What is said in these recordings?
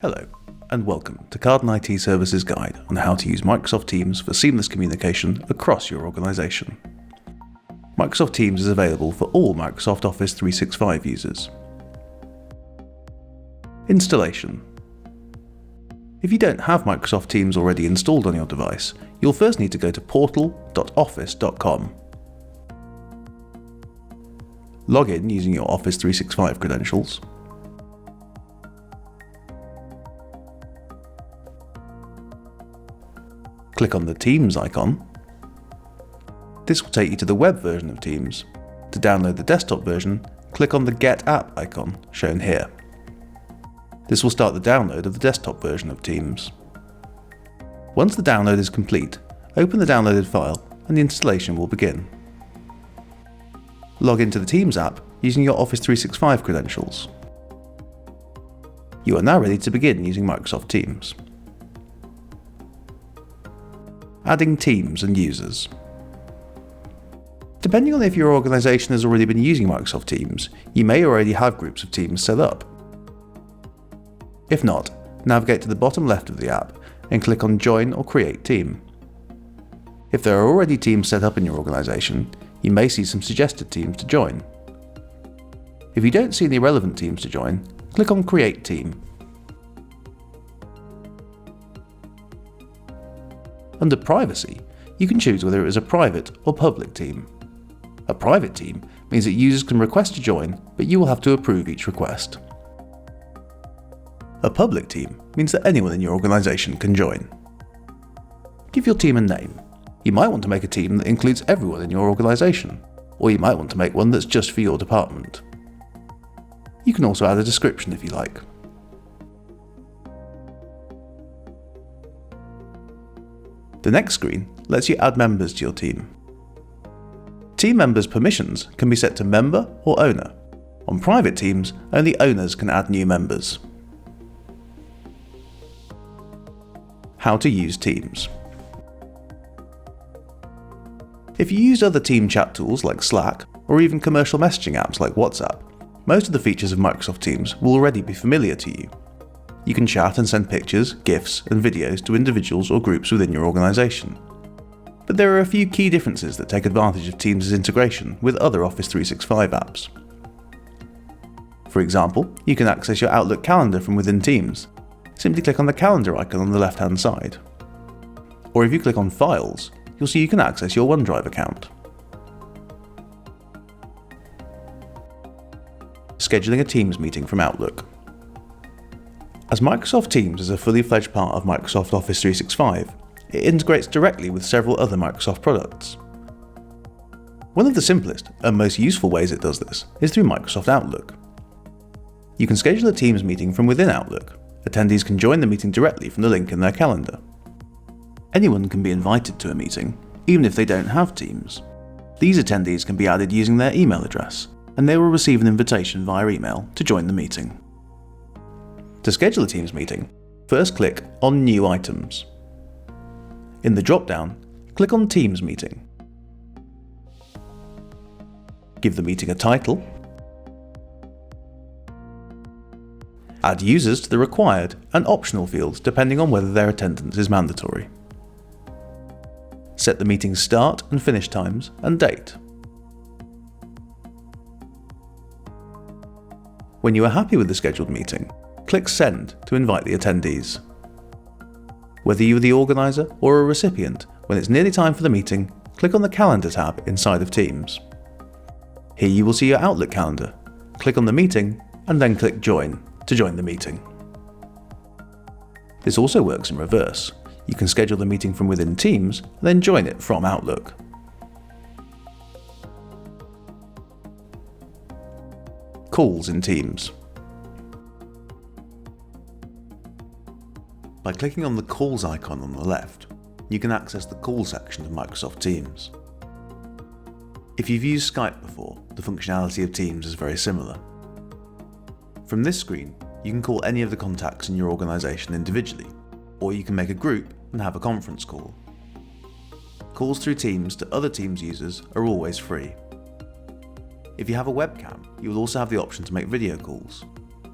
Hello, and welcome to Carden IT Services Guide on how to use Microsoft Teams for seamless communication across your organization. Microsoft Teams is available for all Microsoft Office 365 users. Installation. If you don't have Microsoft Teams already installed on your device, you'll first need to go to portal.office.com. Log in using your Office 365 credentials. Click on the Teams icon. This will take you to the web version of Teams. To download the desktop version, click on the Get App icon shown here. This will start the download of the desktop version of Teams. Once the download is complete, open the downloaded file and the installation will begin. Log into the Teams app using your Office 365 credentials. You are now ready to begin using Microsoft Teams. Adding teams and users. Depending on if your organization has already been using Microsoft Teams, you may already have groups of teams set up. If not, navigate to the bottom left of the app and click on Join or Create Team. If there are already teams set up in your organization, you may see some suggested teams to join. If you don't see any relevant teams to join, click on Create Team. Under Privacy, you can choose whether it is a private or public team. A private team means that users can request to join, but you will have to approve each request. A public team means that anyone in your organization can join. Give your team a name. You might want to make a team that includes everyone in your organization, or you might want to make one that's just for your department. You can also add a description if you like. The next screen lets you add members to your team. Team members' permissions can be set to member or owner. On private teams, only owners can add new members. How to use Teams. If you use other team chat tools like Slack, or even commercial messaging apps like WhatsApp, most of the features of Microsoft Teams will already be familiar to you. You can chat and send pictures, GIFs, and videos to individuals or groups within your organization. But there are a few key differences that take advantage of Teams' integration with other Office 365 apps. For example, you can access your Outlook calendar from within Teams. Simply click on the calendar icon on the left-hand side. Or if you click on Files, you'll see you can access your OneDrive account. Scheduling a Teams meeting from Outlook. As Microsoft Teams is a fully fledged part of Microsoft Office 365, it integrates directly with several other Microsoft products. One of the simplest and most useful ways it does this is through Microsoft Outlook. You can schedule a Teams meeting from within Outlook. Attendees can join the meeting directly from the link in their calendar. Anyone can be invited to a meeting, even if they don't have Teams. These attendees can be added using their email address, and they will receive an invitation via email to join the meeting. To schedule a Teams meeting, first click on New Items. In the drop-down, click on Teams Meeting. Give the meeting a title. Add users to the required and optional fields depending on whether their attendance is mandatory. Set the meeting's start and finish times and date. When you are happy with the scheduled meeting, click Send to invite the attendees. Whether you are the organizer or a recipient, when it's nearly time for the meeting, click on the Calendar tab inside of Teams. Here you will see your Outlook calendar. Click on the meeting and then click Join to join the meeting. This also works in reverse. You can schedule the meeting from within Teams and then join it from Outlook. Calls in Teams. By clicking on the Calls icon on the left, you can access the Call section of Microsoft Teams. If you've used Skype before, the functionality of Teams is very similar. From this screen, you can call any of the contacts in your organization individually, or you can make a group and have a conference call. Calls through Teams to other Teams users are always free. If you have a webcam, you will also have the option to make video calls.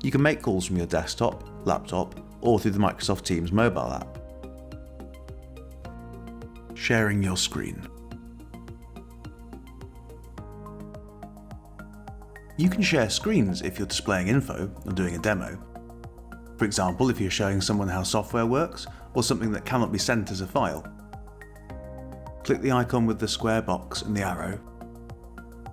You can make calls from your desktop, laptop, or through the Microsoft Teams mobile app. Sharing your screen. You can share screens if you're displaying info or doing a demo. For example, if you're showing someone how software works or something that cannot be sent as a file. Click the icon with the square box and the arrow.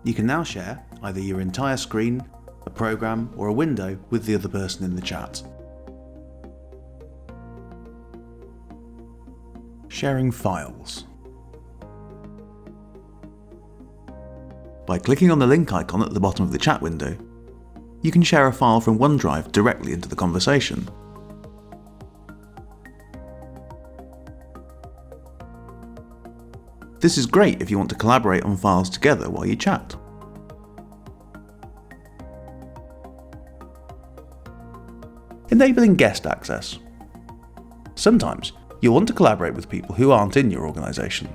You can now share either your entire screen, a program, or a window with the other person in the chat. Sharing files. By clicking on the link icon at the bottom of the chat window, you can share a file from OneDrive directly into the conversation. This is great if you want to collaborate on files together while you chat. Enabling guest access. Sometimes you'll want to collaborate with people who aren't in your organisation.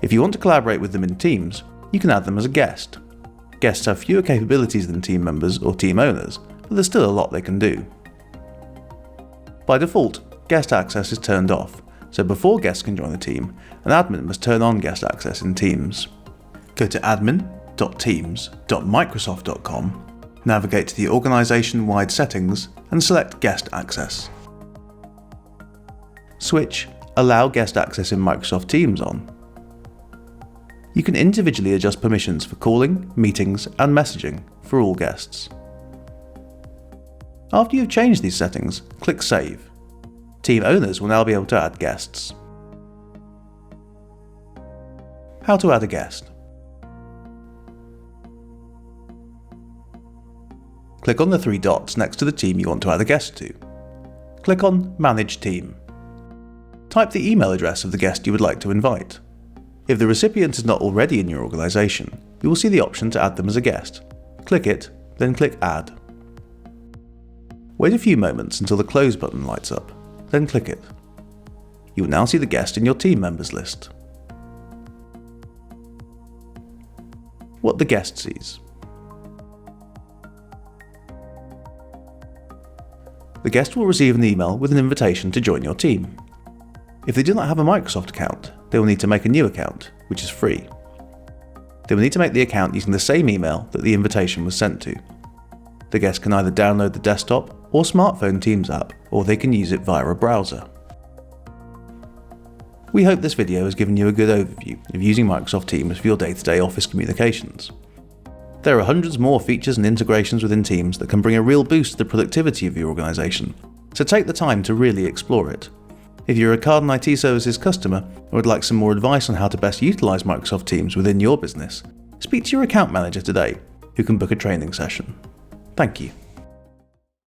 If you want to collaborate with them in Teams, you can add them as a guest. Guests have fewer capabilities than team members or team owners, but there's still a lot they can do. By default, guest access is turned off, so before guests can join the team, an admin must turn on guest access in Teams. Go to admin.teams.microsoft.com, navigate to the organisation-wide settings and select Guest Access. Switch Allow Guest Access in Microsoft Teams on. You can individually adjust permissions for calling, meetings and messaging for all guests. After you've changed these settings, click Save. Team owners will now be able to add guests. How to add a guest. Click on the three dots next to the team you want to add a guest to. Click on Manage Team. Type the email address of the guest you would like to invite. If the recipient is not already in your organisation, you will see the option to add them as a guest. Click it, then click Add. Wait a few moments until the Close button lights up, then click it. You will now see the guest in your team members list. What the guest sees. The guest will receive an email with an invitation to join your team. If they do not have a Microsoft account, they will need to make a new account, which is free. They will need to make the account using the same email that the invitation was sent to. The guest can either download the desktop or smartphone Teams app, or they can use it via a browser. We hope this video has given you a good overview of using Microsoft Teams for your day-to-day office communications. There are hundreds more features and integrations within Teams that can bring a real boost to the productivity of your organisation, so take the time to really explore it. If you're a Card and IT Services customer or would like some more advice on how to best utilise Microsoft Teams within your business, speak to your account manager today, who can book a training session. Thank you.